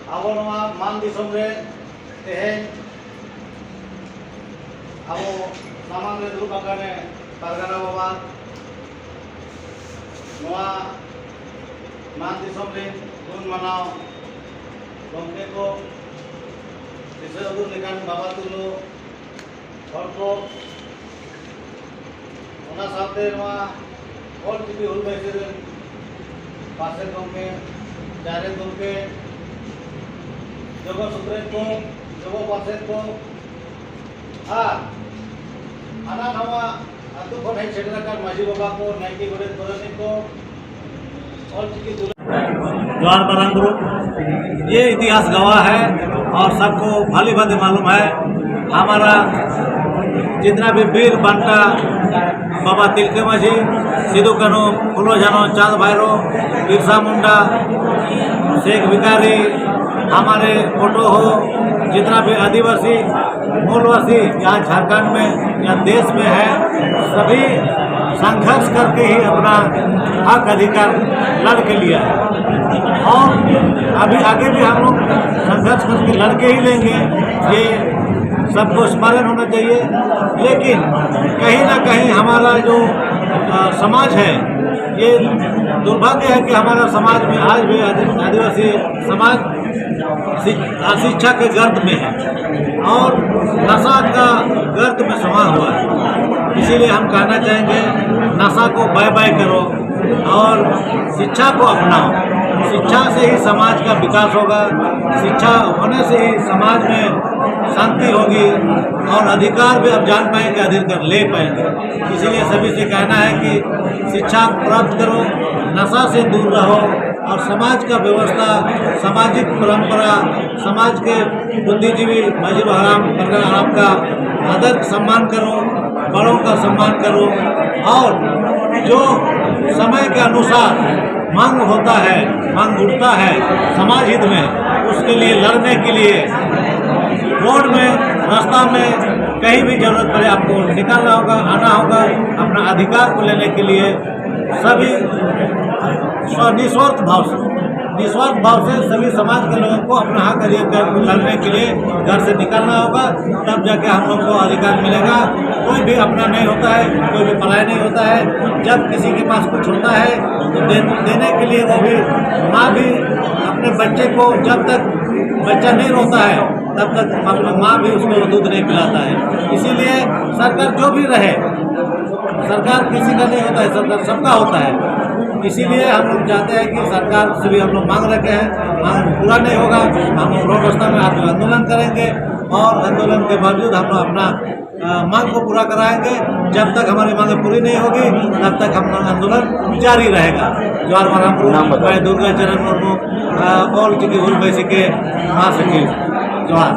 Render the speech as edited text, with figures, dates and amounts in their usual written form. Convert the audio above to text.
ᱟᱵᱚ ᱱᱚᱣᱟ ᱢᱟᱱ ᱫᱤᱥᱚᱢ ᱨᱮ ᱛᱮᱦᱮᱧ ᱟᱵᱚ ᱥᱟᱢᱟᱝ ᱨᱮ ᱫᱩᱲᱩᱵ ᱟᱠᱟᱱᱮ ᱯᱟᱨᱜᱟᱱᱟ ᱵᱟᱵᱟ ᱱᱚᱣᱟ ᱢᱟᱱ ᱫᱤᱥᱚᱢ ᱨᱮ ᱜᱩᱱ ᱢᱟᱱᱟᱣ ᱜᱚᱢᱠᱮ ᱠᱚ ᱫᱤᱥᱟᱹ ᱩᱫᱩᱜ ᱞᱮᱠᱟᱱ ᱵᱟᱵᱟ ᱛᱩᱞᱩ ᱦᱚᱲ ᱠᱚ ᱚᱱᱟ ᱥᱟᱶᱛᱮ ᱱᱚᱣᱟ ᱚᱞᱪᱤᱠᱤ ᱦᱩᱞ ᱵᱟᱭᱥᱤ ᱨᱮᱱ ᱯᱟᱥᱮᱫ ᱜᱚᱢᱠᱮ ᱡᱟᱦᱮᱨ ᱜᱚᱢᱠᱮ ᱡᱚᱜᱚ ᱥᱩᱛᱨᱮᱫ ᱠᱚ ᱡᱚᱜᱚ ᱯᱟᱥᱮᱫ ᱠᱚ ᱟᱨ ᱦᱟᱱᱟ ᱱᱟᱣᱟ ᱟᱛᱳ ᱠᱷᱚᱱ ᱦᱮᱡ ᱥᱮᱴᱮर ᱟᱠᱟᱱ ᱢᱟᱹᱡᱷᱤ ᱵᱟᱵा को नायके गोडेत पारानिक को ऑलचिकी द्वार बरंग ग्रुप ये इतिहास गवाह है और सबको भली भांति मालूम है। हमारा जितना भी वीर बांटा बाबा तिलके माझी, सिद्धू कान्हू, फूलो झानो, चांद भैरो, बिरसा मुंडा, शेख भिखारी, हमारे फोटो हो जितना भी आदिवासी मूलवासी यहाँ झारखंड में या देश में है सभी संघर्ष करके ही अपना हक अधिकार लड़ के लिया है और अभी आगे भी हम लोग संघर्ष करके लड़के ही लेंगे। ये सबको स्मरण होना चाहिए। लेकिन कहीं ना कहीं हमारा जो समाज है ये दुर्भाग्य है कि हमारा समाज में आज भी आदिवासी समाज अशिक्षा के गर्त में है और नशा का गर्त में समा हुआ है। इसीलिए हम कहना चाहेंगे नशा को बाय बाय करो और शिक्षा को अपनाओ। शिक्षा से ही समाज का विकास होगा, शिक्षा होने से ही समाज में शांति होगी और अधिकार भी आप जान पाएंगे, अधिकार ले पाएंगे। इसीलिए सभी से कहना है कि शिक्षा प्राप्त करो, नशा से दूर रहो और समाज का व्यवस्था, सामाजिक परंपरा, समाज के बुद्धिजीवी मजहब हराम हराम का आदर सम्मान करो, बड़ों का सम्मान करो और जो समय के अनुसार मांग होता है, मांग उठता है समाज हित में, उसके लिए लड़ने के लिए रोड में, रास्ता में कहीं भी जरूरत पड़े आपको निकलना होगा, आना होगा। अपना अधिकार को लेने के लिए सभी निस्वार्थ भाव से सभी समाज के लोगों को अपना हक अधिकार को लड़ने के लिए घर से निकलना होगा, तब जाके हम लोग को अधिकार मिलेगा। कोई भी अपना नहीं होता है, कोई भी पराया नहीं होता है। जब किसी के पास कुछ होता है तो देने के लिए वो भी माँ भी अपने बच्चे को जब तक बच्चा नहीं रोता है तब तक अपनी माँ भी उसको दूध नहीं पिलाता है। इसीलिए सरकार जो भी रहे, सरकार किसी का नहीं होता है, सरकार सबका होता है। इसीलिए हम लोग चाहते हैं कि सरकार से भी हम लोग मांग रखे हैं, मांग पूरा नहीं होगा हम लोग रोड रास्ता में आकर आंदोलन करेंगे और आंदोलन के बावजूद हम लोग अपना मांग को पूरा कराएंगे। जब तक हमारी मांगें पूरी नहीं होगी तब तक हम आंदोलन जारी रहेगा। जवाहर बरंग मैं दुर्गा चरण मुर्मू ऑलचिकी हुल बैसी के महासचिव जवाहर।